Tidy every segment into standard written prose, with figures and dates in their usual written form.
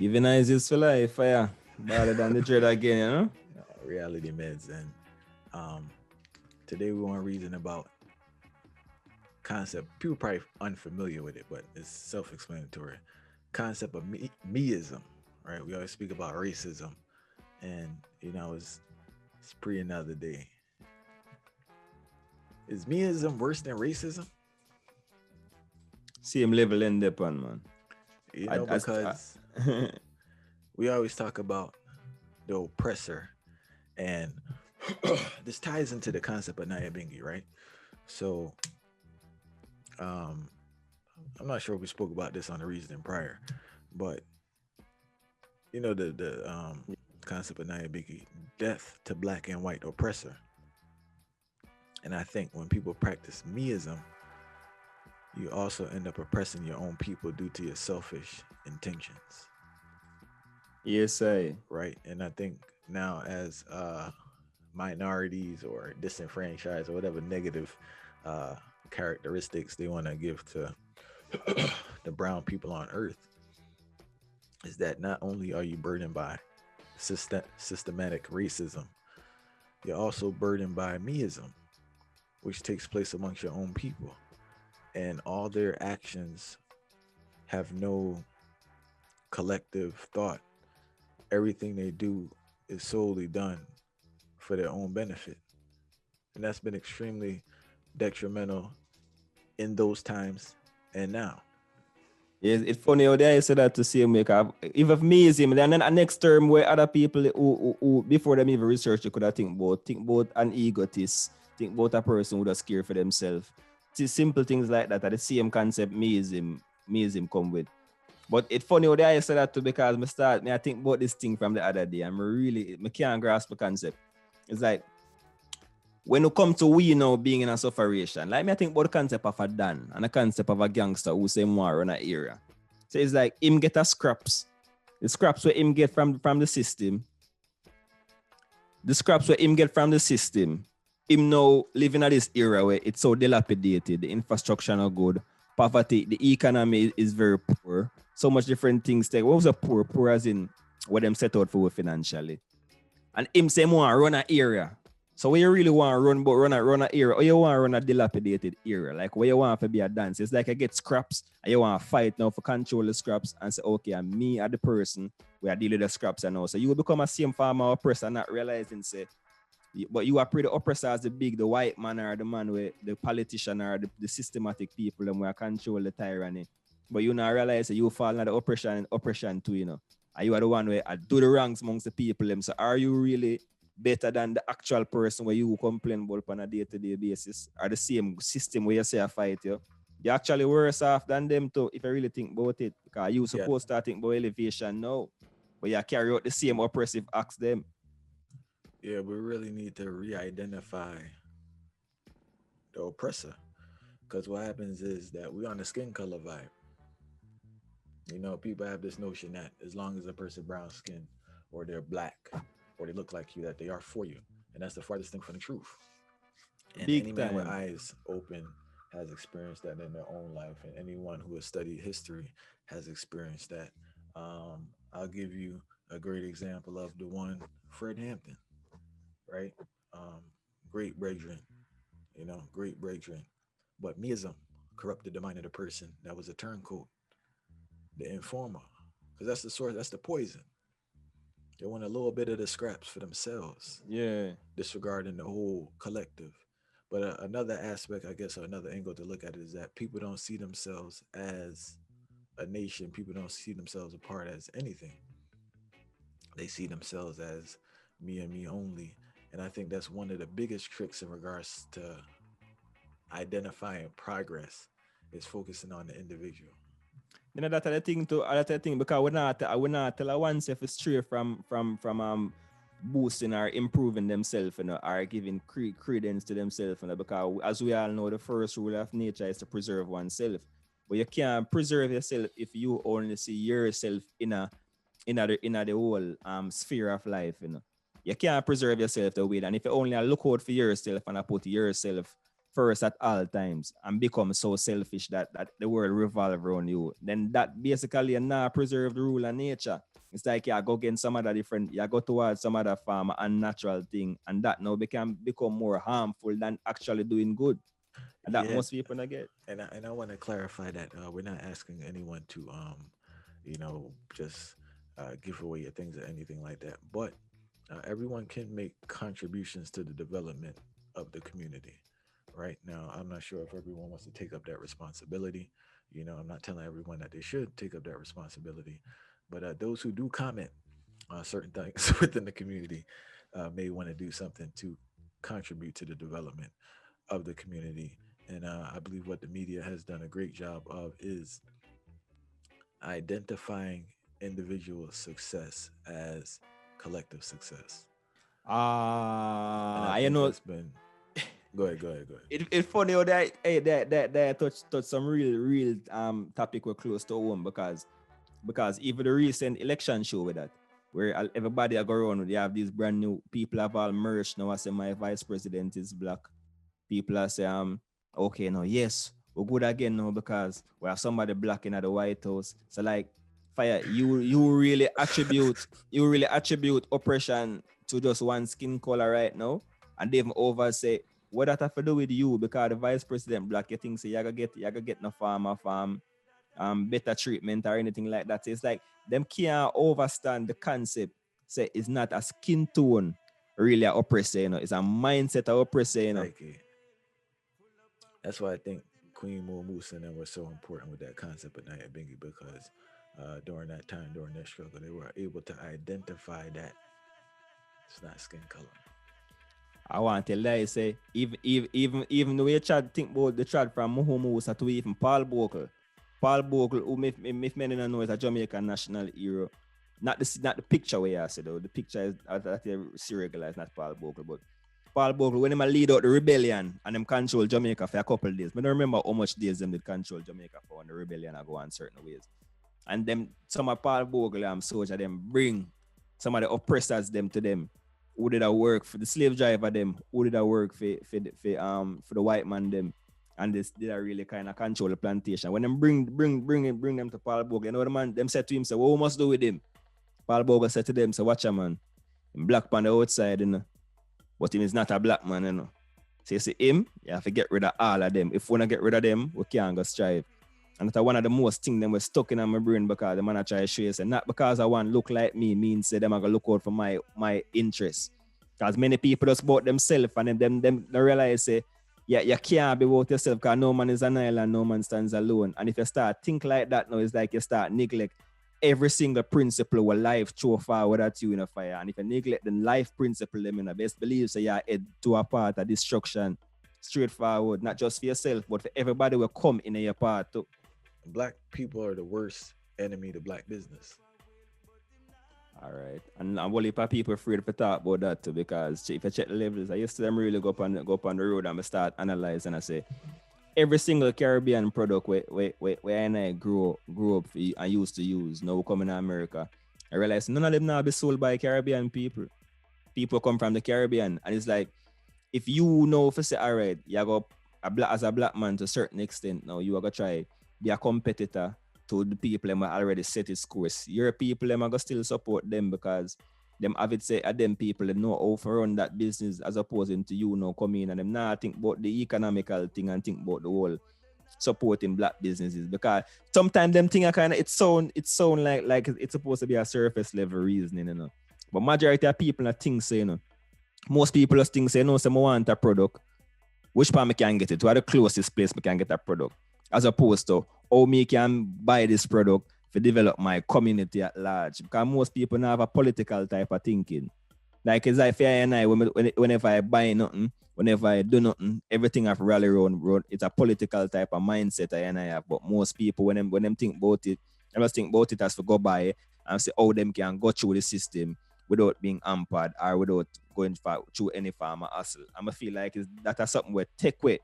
Giving eyes is for life, fire. Better than the dread again, you know? Reality meds. And today we want to reason about concept. People probably unfamiliar with it, but it's self-explanatory. Concept of me-ism, right? We always speak about racism, and it's pre another day. Is me-ism worse than racism? Same level end up on, man. Because we always talk about the oppressor, and this ties into the concept of Naya Bingi, right? So, I'm not sure if we spoke about this on the reasoning prior, but the concept of Naya Bingi, death to black and white oppressor. And I think when people practice meism, you also end up oppressing your own people due to your selfish intentions. Yes, I. Right. And I think now as minorities or disenfranchised or whatever negative characteristics they want to give to the brown people on earth, is that not only are you burdened by systematic racism, you're also burdened by meism, which takes place amongst your own people. And all their actions have no collective thought. Everything they do is solely done for their own benefit. And that's been extremely detrimental in those times and now. Yeah, it's funny how they say that to see him because if of meism, then a next term where other people who before them even research, you could have think about an egotist, think about a person who does care for themselves. See, simple things like that are the same concept meism come with. But it's funny how they say that too because I think about this thing from the other day. I can't grasp the concept. It's like when it comes to we now being in a sufferation, like me I think about the concept of a Dan and the concept of a gangster who say more run an area. So it's like him get a scraps. The scraps where him get from the system. The scraps where him get from the system. Him now living at this era where it's so dilapidated, the infrastructure not good, poverty, the economy is very poor. So much different things. What was a poor? Poor as in what them set out for financially. And him say want run an area. So where you really want to run an area, or you want to run a dilapidated area, like where you want to be a dance. It's like I get scraps and you want to fight now for control the scraps and say, okay, and me are the person where I deal with the scraps and all. So you will become a same farmer oppressor, not realizing say, but you are pretty oppressor as the white man or the man where the politician or the systematic people them where control the tyranny. But you not realize that you fall under the oppression too, you know. And you are the one where I do the wrongs amongst the people them. So are you really better than the actual person where you complain about on a day-to-day basis? Or the same system where you say I fight you? You're actually worse off than them too, if you really think about it. Because you supposed to think about elevation now. But you carry out the same oppressive acts them. Yeah, we really need to re-identify the oppressor. Because what happens is that we're on the skin color vibe. People have this notion that as long as a person brown skin or they're black or they look like you, that they are for you. And that's the farthest thing from the truth. And Big any man time. with eyes open has experienced that in their own life. And anyone who has studied history has experienced that. I'll give you a great example of the one Fred Hampton, right? Great brethren, great brethren. But meism corrupted the mind of the person that was a turncoat, the informer, because that's the source, that's the poison. They want a little bit of the scraps for themselves, Yeah. disregarding the whole collective. But another aspect, I guess, or another angle to look at it is that people don't see themselves as a nation. People don't see themselves apart as anything. They see themselves as me and me only. And I think that's one of the biggest tricks in regards to identifying progress is focusing on the individual. That's the thing too. That's the thing because we not tell oneself straight from boosting or improving themselves, or giving credence to themselves, because as we all know, the first rule of nature is to preserve oneself. But you can't preserve yourself if you only see yourself in the whole sphere of life, You can't preserve yourself the way that. And if you only look out for yourself and put yourself first at all times and become so selfish that the world revolves around you, then that basically you not preserve the rule of nature. It's like you go against some other different, you go towards some other farm and natural thing, and that now can become more harmful than actually doing good. And that Yeah, most people not get. and I want to clarify that we're not asking anyone to just give away your things or anything like that, but everyone can make contributions to the development of the community. Right now, I'm not sure if everyone wants to take up that responsibility. I'm not telling everyone that they should take up that responsibility, but those who do comment on certain things within the community may want to do something to contribute to the development of the community. And I believe what the media has done a great job of is identifying individual success as collective success. And I You think know, that's been. Go ahead, go ahead, go ahead. it's funny how that touch some real topic we're close to home because even the recent election show with that, where everybody I go around, they have these brand new people have all merged now. I say my vice president is black. People are say okay now yes we're good again now because we have somebody black in at the White House. So like fire, you really attribute oppression to just one skin color right now, and they even over say what that have to do with you because the vice president black. You think say you gotta get no farm better treatment or anything like that. So it's like them can't understand the concept. Say it's not a skin tone really a oppressor, it's a mindset of oppressor. Like that's why I think Queen Moose and them were so important with that concept of Naya Bingy, because during that time, during their struggle, they were able to identify that it's not skin color. I want to tell you, say, even the way you chat think about the chat from Muhammad to even Paul Bogle. Paul Bogle, who if many don't know, is a Jamaican national hero. Not the picture where I said though. The picture is that you see regular, it's not Paul Bogle, but Paul Bogle, when they lead out the rebellion and them control Jamaica for a couple of days. I don't remember how much days them did control Jamaica for when the rebellion I go on certain ways. And them some of Paul Bogle soldier them bring some of the oppressors them to them. Who did I work for the slave driver them? Who did I work for the white man them? And this did I really kind of control the plantation. When them bring them to Paul Bogle, you know the man them said to him, say, what we must do with him? Paul Bogle said to them, say, watch a man. Him black on the outside, but him is not a black man, So you see him, you have to get rid of all of them. If we want to get rid of them, we can't go strive. And that's one of the most things them were stuck in my brain because the man I try to show you, say, not because I want look like me means say them I gonna look out for my interests. Because many people just about themselves and them they realize say, yeah, you can't be about yourself because no man is an island, no man stands alone. And if you start think like that now, it's like you start neglect every single principle of life throw forward at you in a fire. And if you neglect the life principle, them in the best believe so you head to a part of destruction straightforward, not just for yourself, but for everybody will come in your part too. Black people are the worst enemy to black business. All right. And a whole heap of people afraid to talk about that too, because if you check the levels, I used to them really go up on the road and I start analyzing and I say, every single Caribbean product where I grew up and used to use, now coming to America, I realized none of them now be sold by Caribbean people. People come from the Caribbean. And it's like, if you know for say, all right, you go as a black man to a certain extent now, you are going to try be a competitor to the people that already set its course. Your people them are going to still support them because them have it say at them people that know how to run that business as opposing to you now come in and them now think about the economical thing and think about the whole supporting black businesses, because sometimes them thing are kind of it sound like it's supposed to be a surface level reasoning, But majority of people are think say, most people just think say, no, so I want a product. Which part I can get it? To the closest place I can get that product. As opposed to how me can buy this product to develop my community at large. Because most people now have a political type of thinking. Like it's like and I, whenever I buy nothing, whenever I do nothing, everything have rally around. It's a political type of mindset I have. But most people, when them think about it, I just think about it as to go by and say how them can go through the system without being hampered or without going through any form of hustle. I feel like that's something we take away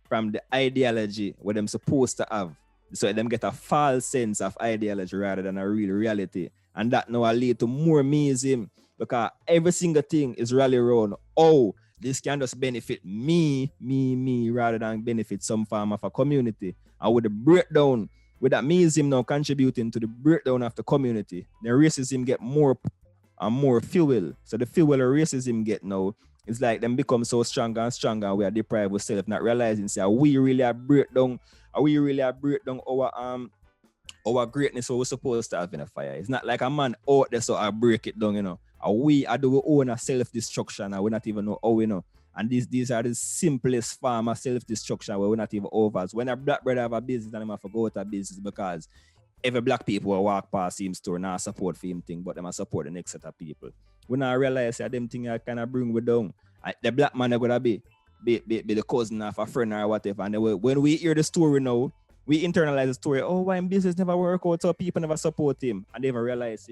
from the ideology what them supposed to have. So them get a false sense of ideology rather than a real reality. And that now will lead to more Me-Ism, because every single thing is rally around, oh, this can just benefit me, rather than benefit some form of a community. And with the breakdown, with that Me-Ism now contributing to the breakdown of the community, the racism get more and more fuel. So the fuel of racism get now, it's like them become so stronger and stronger, and we are deprived ourselves, not realizing say we really are break down our greatness what we're supposed to have in a fire. It's not like a man out there so I break it down, And we are doing our own self-destruction and we not even know how we know. And these are the simplest form of self-destruction where we're not even over. When a black brother have a business and him have to go out of business because every black people will walk past him store not support for him thing, but them support the next set of people. We now realize that them thing kind of bring we down. The black man are gonna be the cousin of a friend or whatever. And when we hear the story now, we internalize the story. Oh, why in business never work out, so people never support him. And they never realize,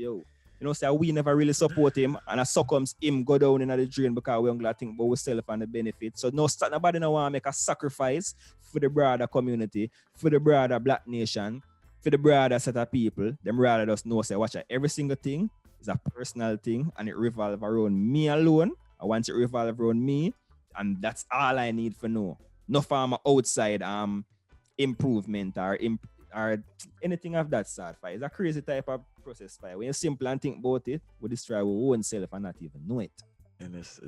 say we never really support him, and as succumbs him go down in the drain because we don't think about ourselves and the benefits. So nobody no want to make a sacrifice for the broader community, for the broader black nation, for the broader set of people. Them rather just know, say, watch out, every single thing is a personal thing and it revolves around me alone. I want it revolve around me, and that's all I need for know. No farmer outside improvement or anything of that sort. It's a crazy type of process. When you simple and think about it, we destroy our own self and not even know it. And it's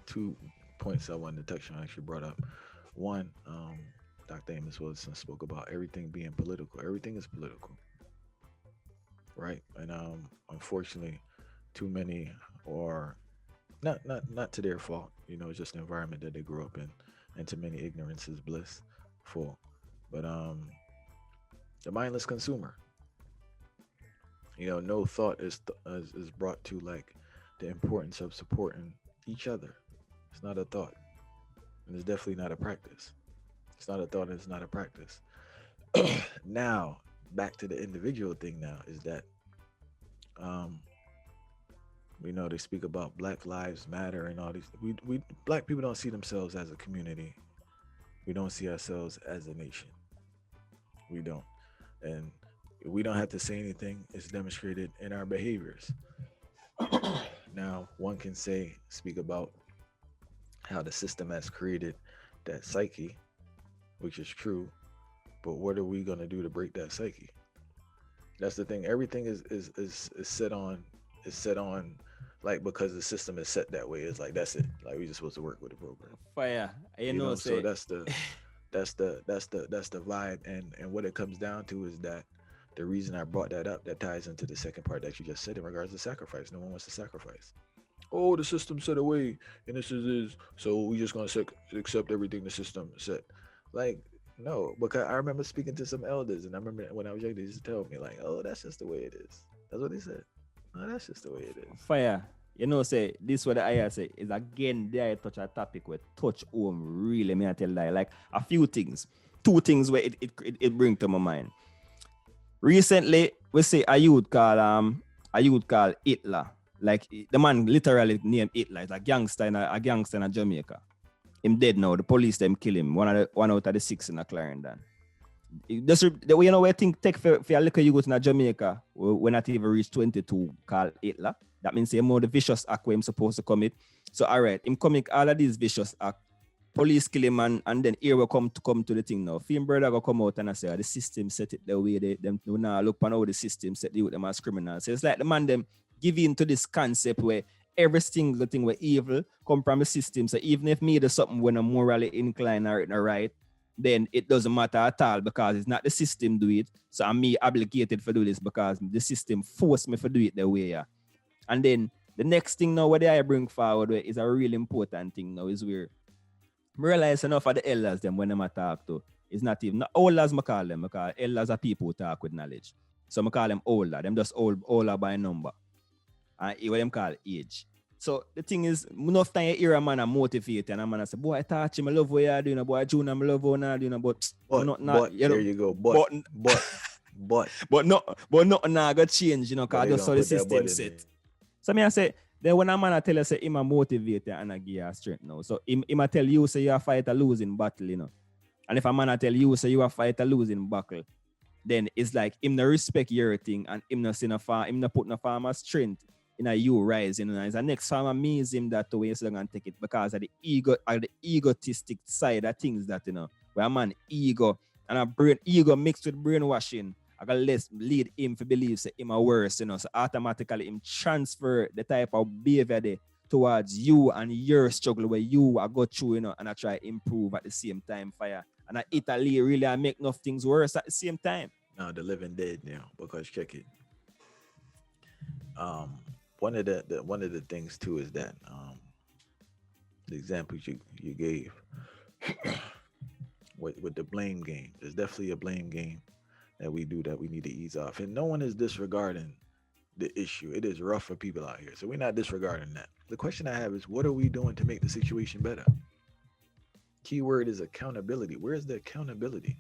2 points I wanted to touch on. Actually brought up one. Dr. Amos Wilson spoke about everything being political. Everything is political, right? And unfortunately, too many are not to their fault. It's just the environment that they grew up in, and to many, ignorance is bliss. Full. But the mindless consumer. No thought is brought to like the importance of supporting each other. It's not a thought, and it's definitely not a practice. It's not a thought, and it's not a practice. Now, back to the individual thing. Now is that they speak about Black Lives Matter and all these. We black people don't see themselves as a community. We don't see ourselves as a nation. We don't. And we don't have to say anything. It's demonstrated in our behaviors. Now, one can speak about how the system has created that psyche, which is true, but what are we going to do to break that psyche? That's the thing. Everything is set on like, because the system is set that way. It's like, that's it. Like, we just supposed to work with the program. Fire. So that's the vibe, and what it comes down to is that the reason I brought that up, that ties into the second part that you just said in regards to sacrifice. No one wants to sacrifice. Oh, the system set away, and this is so we just gonna accept everything the system said. Like, no, because I remember speaking to some elders, and I remember when I was young, they used to tell me like, "Oh, that's just the way it is." That's what they said. No, that's just the way it is. Fire. Say this what the I say is again there I touch a topic where touch home really me I tell you, like a few things. 2 things where it bring to my mind. Recently, we say a youth called Hitler. Like the man literally named Hitler. It's a gangster in Jamaica. Him dead now. The police them kill him. One out of the 6 in a Clarendon. Just the way I think take for a little youth in Jamaica when not even reach 22 called Hitler. That means more the vicious act where him supposed to commit. So all right, him commit all of these vicious acts. Police kill him and then here we come to the thing now. Film brother go come out and I say the system set it the way them now look on how the system set them as criminals. So it's like the man them give in to this concept where every single thing where evil come from the system. So even if me do something when I'm morally inclined or right, then it doesn't matter at all because it's not the system do it. So I'm me obligated for do this because the system forced me to do it the way. Yeah. And then the next thing now what I bring forward is a really important thing now is where I realize enough of the elders them when I talk to is not even not elders I call them because elders are people who talk with knowledge. So I call them older. Them just older by number. And what them call age. So the thing is, enough time you hear a man and motivate and a man say, boy, Autarchii, I love what you're doing, boy, Junior, I love what you're doing, but there you go. But nothing now got change, because just so the system set. So I say, then when a man tell you say him a motivate you and a give you strength now. So him tell you say you a fight a losing battle, And if a man tell you say you a fight a losing battle, then it's like him no respect your thing and him no put no farmer strength in a you rising. It's the next farmer Me-Ism that way so and take it because of the egotistic side of things that where a man ego And a brain ego mixed with brainwashing, I got less lead him to believe say him a worse, you know. So automatically him transfer the type of behavior there towards you and your struggle where you are go through, you know, and I try improve at the same time fire. And I Italy really I make enough things worse at the same time. No, the living dead now, because check it. One of the things too is that the examples you gave with the blame game. There's definitely a blame game that we do that we need to ease off. And no one is disregarding the issue. It is rough for people out here. So we're not disregarding that. The question I have is, what are we doing to make the situation better? Keyword is accountability. Where's the accountability?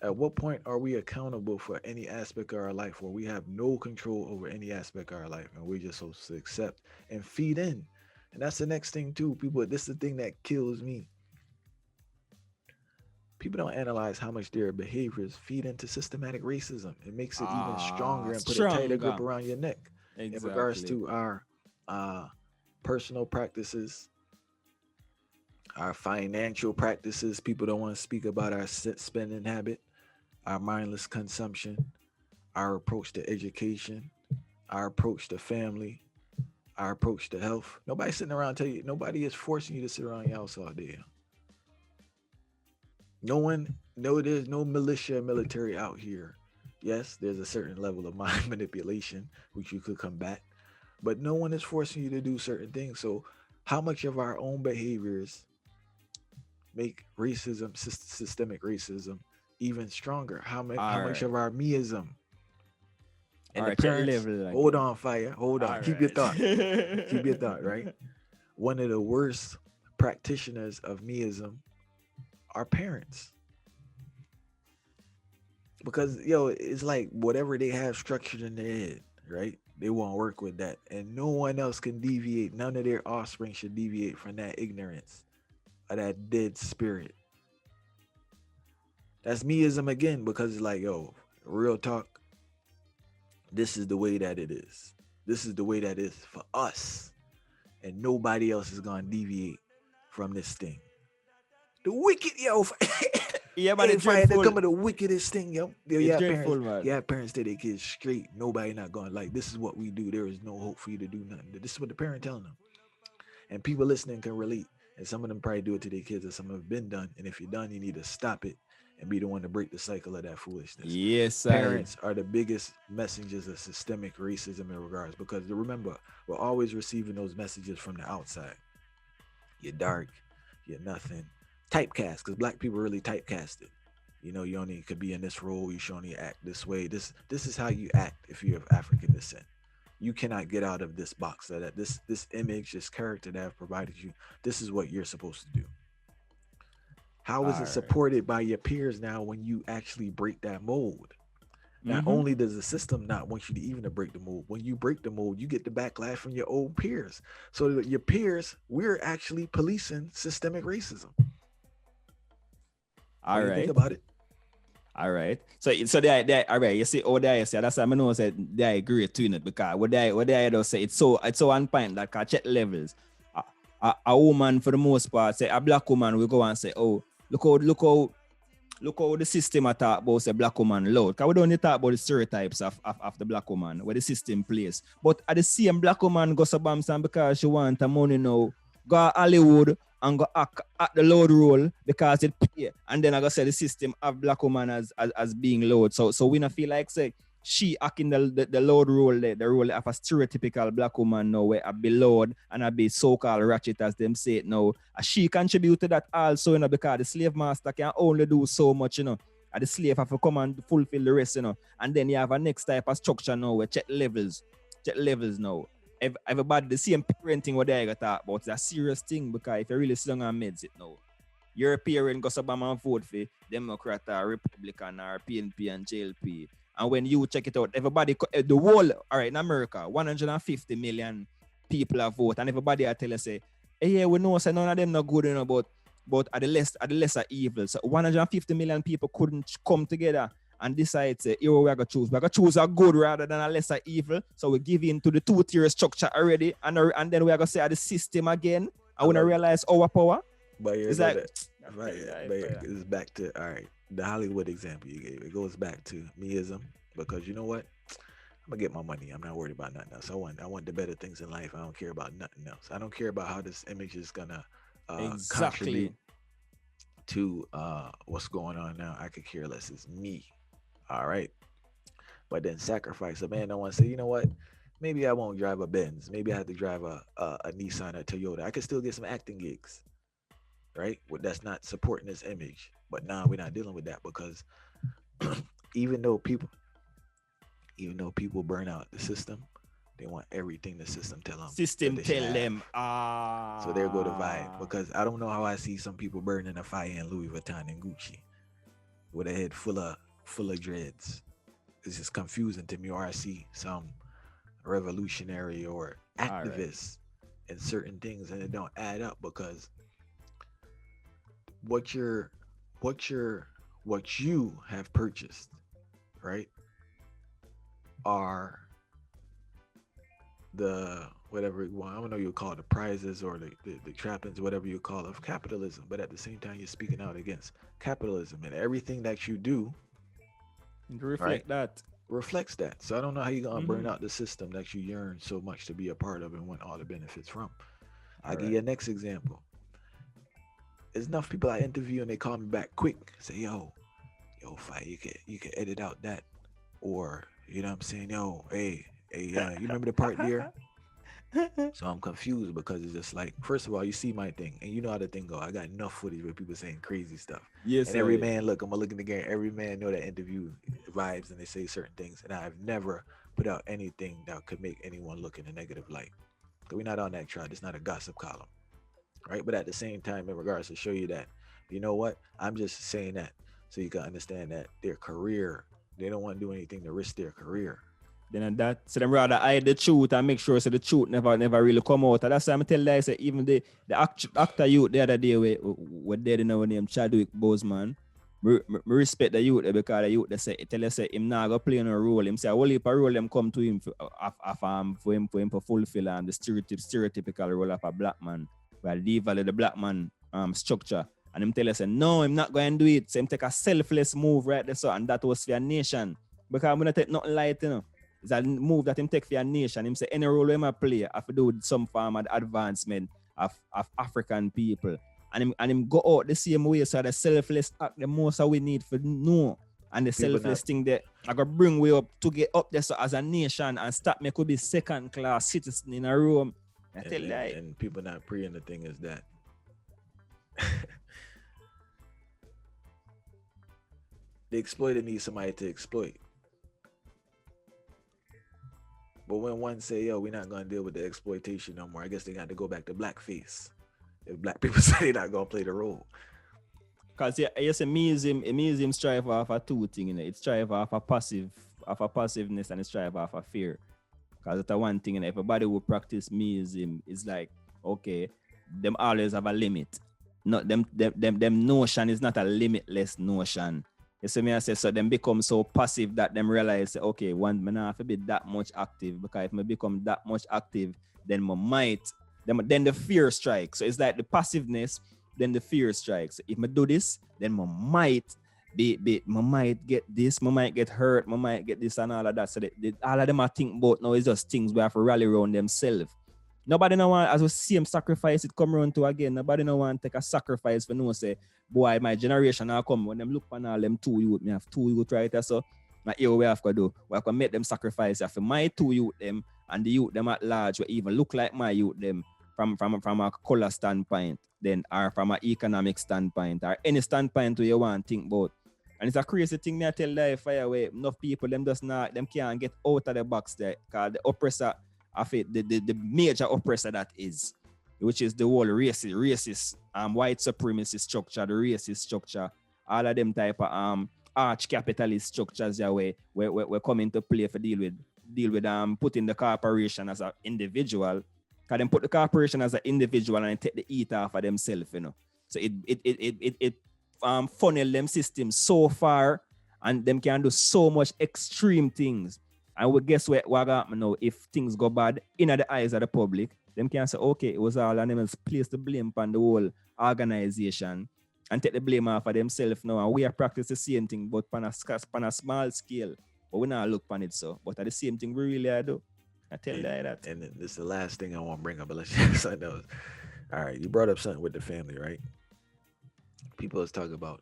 At what point are we accountable for any aspect of our life where we have no control over any aspect of our life and we're just supposed to accept and feed in? And that's the next thing too. People, this is the thing that kills me. People don't analyze how much their behaviors feed into systematic racism. It makes it even stronger and put a tighter grip around your neck. Exactly. In regards to our personal practices, our financial practices. People don't want to speak about our spending habit, our mindless consumption, our approach to education, our approach to family, our approach to health. Nobody's sitting around tell you, nobody is forcing you to sit around your house all day. There's no militia military out here. Yes, there's a certain level of mind manipulation, which you could combat, but no one is forcing you to do certain things. So how much of our own behaviors make racism, systemic racism, even stronger? How much of our Me-Ism and the parents, hold on, fire, hold on, keep your thought, keep your thought, right? One of the worst practitioners of Me-Ism are parents, because it's like whatever they have structured in their head, right? They won't work with that, and no one else can deviate. None of their offspring should deviate from that ignorance of that dead spirit. That's Me-Ism again, because it's like, real talk, this is the way that it is. This is the way that it is for us, and nobody else is gonna deviate from this thing. The wicked, yeah, but it's dreadful. They come with the wickedest thing, parents tell their kids straight, nobody not going, like, this is what we do. There is no hope for you to do nothing. This is what the parent telling them. And people listening can relate. And some of them probably do it to their kids, and some have been done. And if you're done, you need to stop it and be the one to break the cycle of that foolishness. Yes, parents are the biggest messengers of systemic racism in regards, because remember, we're always receiving those messages from the outside. You're dark, you're nothing. Typecast, because black people are really typecasted. You only could be in this role. You should only act this way. This is how you act if you're of African descent. You cannot get out of this box. That this image, this character that I've provided you, this is what you're supposed to do. How is it supported by your peers now when you actually break that mold? Not only does the system not want you to even to break the mold, when you break the mold, you get the backlash from your old peers. So that your peers, we're actually policing systemic racism. All right. Think about it. All right. So they all right. You see, you say that's why I know say they agree to it, because what they do say it's so on point that can check levels. A woman for the most part, say a black woman will go and say, oh, look how the system talk about say black woman loud. Because we don't talk about the stereotypes of the black woman where the system plays. But at the same black woman goes to Bamsan because she want the money now, go Hollywood and go act at the load role because it pay. And then I go say the system of black woman as being load. So we not feel like say she acting the load role, the role of a stereotypical black woman now, where I be loud and I be so-called ratchet as them say it now. She contribute to that also, because the slave master can only do so much, and the slave have to come and fulfill the rest, And then you have a next type of structure now where check levels now. Everybody, the same parenting what they got talk about, it's a serious thing, because if you really sit down and meds it now, your parent goes up and vote for Democrat or Republican or PNP and JLP. And when you check it out, everybody, the whole, all right, in America, 150 million people have voted, and everybody I tell you say, hey, we know say none of them not good, but at the lesser evil. So 150 million people couldn't come together and decide, say, here we're going to choose. We're going to choose a good rather than a lesser evil. So we give in to the two-tier structure already, and then we're going to say the system again. I want to realize our power. But It's but, like, but it's back to all right. The Hollywood example you gave, it goes back to Me-Ism, because you know what? I'm gonna get my money. I'm not worried about nothing else. I want the better things in life. I don't care about nothing else. I don't care about how this image is gonna contribute exactly. to what's going on now. I could care less. It's me. All right. But then sacrifice. A man don't want to say, you know what? Maybe I won't drive a Benz. Maybe I have to drive a Nissan or Toyota. I could still get some acting gigs, right? Well, that's not supporting this image. But now we're not dealing with that because even though people burn out the system, they want everything the system tell them. System tell them, So there go the vibe. Because I don't know how I see some people burning a fire in Louis Vuitton and Gucci with a head full of dreads. It's just confusing to me. Or I see some revolutionary or activists in certain things, and it don't add up because what you have purchased, right, are the whatever I don't know you call it, the prizes or the trappings, whatever you call it, of capitalism. But at the same time, you're speaking out against capitalism, and everything that you do reflects that. So I don't know how you're gonna burn out the system that you yearn so much to be a part of and want all the benefits from. I'll give you a next example. There's enough people I interview and they call me back quick, say, yo, Fi, you can edit out that, or you know what I'm saying, yo, hey, you remember the part there? So I'm confused because it's just like, first of all, you see my thing, and you know how the thing go. I got enough footage with people saying crazy stuff. Yes, and every man, look, I'm gonna look in the game. Every man know that interview vibes, and they say certain things. And I've never put out anything that could make anyone look in a negative light. So we're not on that trial. It's not a gossip column, right? But at the same time, in regards to show you that, you know what? I'm just saying that so you can understand that their career, they don't want to do anything to risk their career. Then that, so them rather hide the truth and make sure so the truth never really come out. And that's why I'm telling you, I say even the actor youth the other day we dead in our name Chadwick Boseman. Me respect the youth because the youth they say tell us say him not go play no role. Him say a whole heap of role them come to him for him to fulfill the stereotypical role of a black man. Well, leave the black man structure. And him tell us no, I'm not going to do it. So him take a selfless move right there, so and that was for a nation. Because I'm gonna take nothing light, you know. It's a move that him take for a nation. Him say any role him a play have to do with some form of advancement of African people. And him go out the same way. So the selfless act the most we need for know. And the people selfless thing that I gotta bring we up to get up there so as a nation and stop me could be second class citizen in a room. And people not praying the thing is that the exploiter needs somebody to exploit. But when one say, yo, we're not going to deal with the exploitation no more, I guess they got to go back to blackface. If black people say they're not going to play the role. Because yes, a Me-Ism strive off a two thing, you know. It strive off a passiveness and it strive off a fear. Because it's one thing, you know, everybody who practice Me-Ism is like, okay, them always have a limit. Not them notion is not a limitless notion. You see me I say, so them become so passive that them realize, okay, one, I have to be that much active, because if I become that much active, then then the fear strikes. So it's like the passiveness, then the fear strikes. If I do this, then I might get this, I might get hurt, I might get this and all of that. So all of them I think about now is just things we have to rally around themselves. Nobody no want, as we see him sacrifice it come around to again, nobody no want to take a sacrifice for no say, boy, my generation now come, when them look on all them two youth, me have two youth right there, so now here we have to do, we have to make them sacrifice for my two youth them, and the youth them at large, will even look like my youth them, from a color standpoint, then, or from an economic standpoint, or any standpoint you want to think about. And it's a crazy thing me I tell you, fire away, enough people, them can't get out of the box there, because the oppressor of it, the major oppressor that is, which is the whole racist white supremacist structure, the racist structure, all of them type of arch capitalist structures where we're coming to play for deal with putting the corporation as an individual, because them put the corporation as an individual and take the eat off of themselves, you know. So it funnel them systems so far, and them can do so much extreme things. And we guess what happen now if things go bad in the eyes of the public, them can say, okay, it was all and them place the blame on the whole organization and take the blame off of themselves now. And we are practicing the same thing, but on a small scale. But we not look on it so. But at the same thing we really do. I tell you that. And then this is the last thing I want to bring up, but let's just I know. All right, you brought up something with the family, right? People is talking about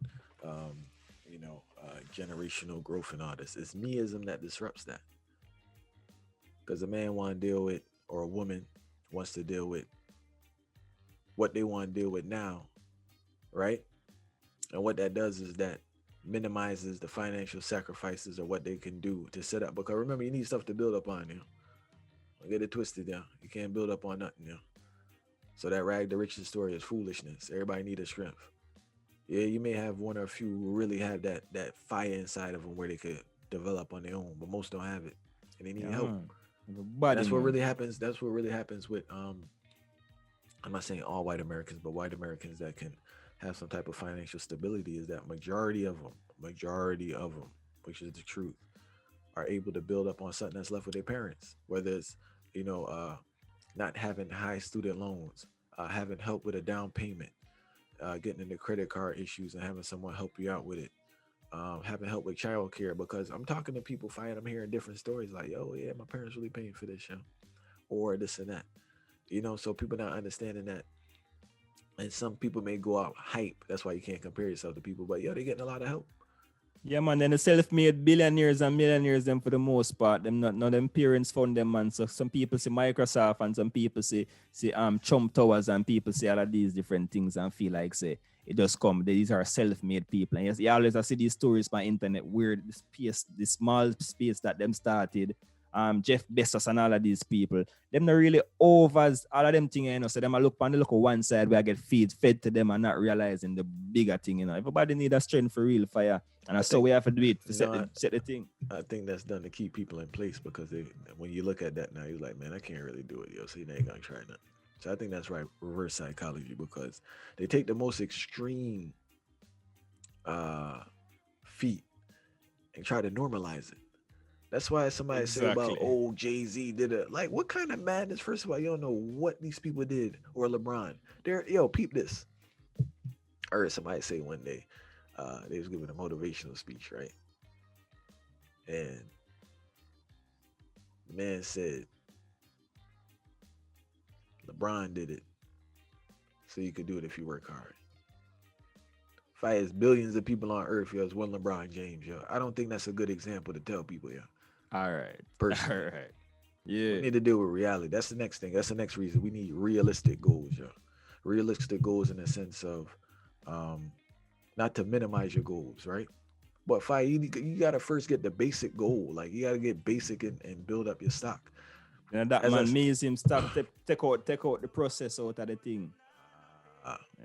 generational growth and all this. It's me-ism that disrupts that. Because a man want to deal with, or a woman wants to deal with what they want to deal with now, right? And what that does is that minimizes the financial sacrifices or what they can do to set up. Because remember, you need stuff to build up on, Don't get it twisted, You can't build up on nothing, So that rag the riches story is foolishness. Everybody need a strength. Yeah, you may have one or a few who really have that fire inside of them where they could develop on their own, but most don't have it, and they need help. That's what really happens. That's what really happens with I'm not saying all white Americans, but white Americans that can have some type of financial stability is that majority of them, which is the truth, are able to build up on something that's left with their parents, whether it's not having high student loans, having help with a down payment, getting into credit card issues and having someone help you out with it, having help with childcare. Because I'm talking to people, I'm hearing different stories like, yo, yeah, my parents really paying for this, or this and that, so people not understanding that. And some people may go out hype. That's why you can't compare yourself to people, but they're getting a lot of help. Yeah, man. Then the self-made billionaires and millionaires, them for the most part, them not them parents fund them, man. So some people see Microsoft and some people see Trump Towers and people see all of these different things and feel like say it just come. These are self-made people. And yes, you always see these stories on internet where this small space that them started. Jeff Bezos and all of these people, them not really overs all of them things, so them I look on the local one side where I get fed to them and not realizing the bigger thing, Everybody need a strength for real fire, and that's so we have to do it to set the thing. I think that's done to keep people in place, because when you look at that now, you're like, man, I can't really do it, so you ain't gonna try nothing. So I think that's right, reverse psychology, because they take the most extreme feat and try to normalize it. That's why somebody say about, oh, Jay-Z did it. Like, what kind of madness? First of all, you don't know what these people did, or LeBron. Peep this. I heard somebody say one day, they was giving a motivational speech, right? And the man said, LeBron did it, so you could do it if you work hard. If I has billions of people on earth, it's one LeBron James, I don't think that's a good example to tell people, All right. Personally. All right. Yeah. We need to deal with reality. That's the next thing. That's the next reason. We need realistic goals, Realistic goals in the sense of not to minimize your goals, right? But you gotta first get the basic goal. Like, you gotta get basic and build up your stock. And that man Me-Ism start take out the process out of the thing.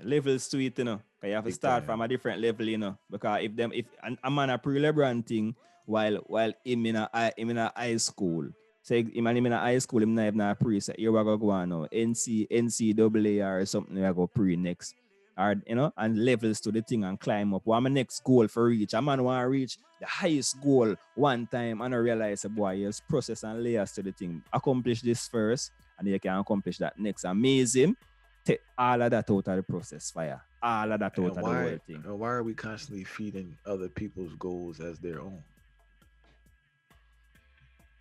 Levels to it, Cause you have to start from a different level, Because if a man a pre-LeBron thing while him in a high school. So him in a high school, him not even a pre. So here we go on now. NCAA or something we go pre next. Or, and levels to the thing and climb up. What my next goal for reach? A man want to reach the highest goal one time and I realize, boy, there's process and layers to the thing. Accomplish this first and you can accomplish that next. Amazing. Take all of that out of the process, fire. All of that out of the whole thing. And why are we constantly feeding other people's goals as their own?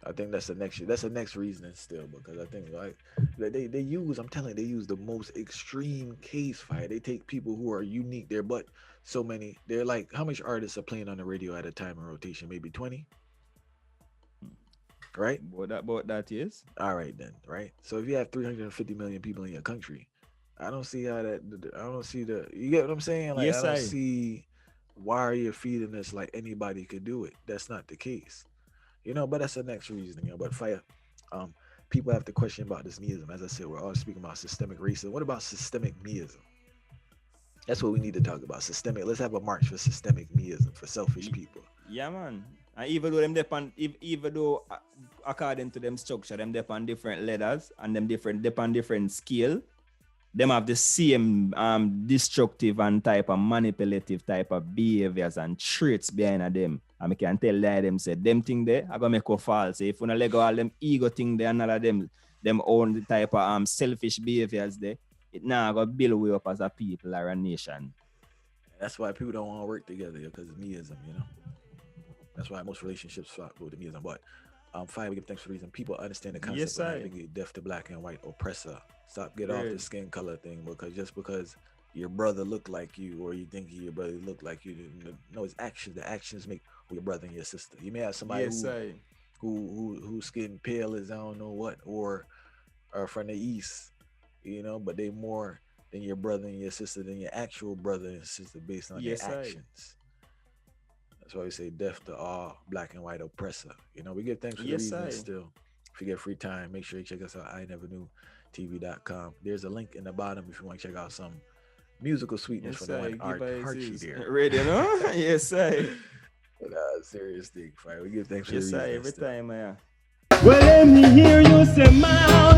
I think that's the next reasoning still, because I think like they use the most extreme case fire. They take people who are unique. They're like, how much artists are playing on the radio at a time in rotation? Maybe 20, right? What that is. All right then, right? So if you have 350 million people in your country, I don't see you get what I'm saying? Like, yes, I don't see why are you feeding this like anybody could do it. That's not the case. But that's the next reasoning. But fire, people have to question about this Me-Ism. As I said, we're all speaking about systemic racism. What about systemic Me-Ism? That's what we need to talk about. Systemic. Let's have a march for systemic Me-Ism for selfish people. Yeah, man. And even though according to them structure, them depend different letters and them different scale, them have the same destructive and type of manipulative type of behaviors and traits behind them And I can tell them say them thing there, I gonna make you fall. So if you let go all them ego thing there and all of them own the type of selfish behaviors there, it now gonna build we up as a people or a nation. That's why people don't want to work together because of Me-Ism, you know. That's why most relationships go to Me-Ism. But fine, we give thanks for the reason. People understand the concept. Yes, of not being deaf to black and white oppressor. Stop get off the skin color thing because just because your brother look like you or you think your brother look like you, no, it's actions. The actions make your brother and your sister. You may have somebody who's skin pale as I don't know what or from the east, you know, but they more than your brother and your sister than your actual brother and sister based on their actions. That's why we say death to all black and white oppressor. You know, we give thanks for the reason still. If you get free time, make sure you check us out, INeverKnewTV.com. There's a link in the bottom if you want to check out some musical sweetness from the one Autarchii there. Ready, no? Yes, sir. But serious thing, right? We give thanks for the reason. Yes, sir, every time, man. Well, let me hear you say, "Mouth."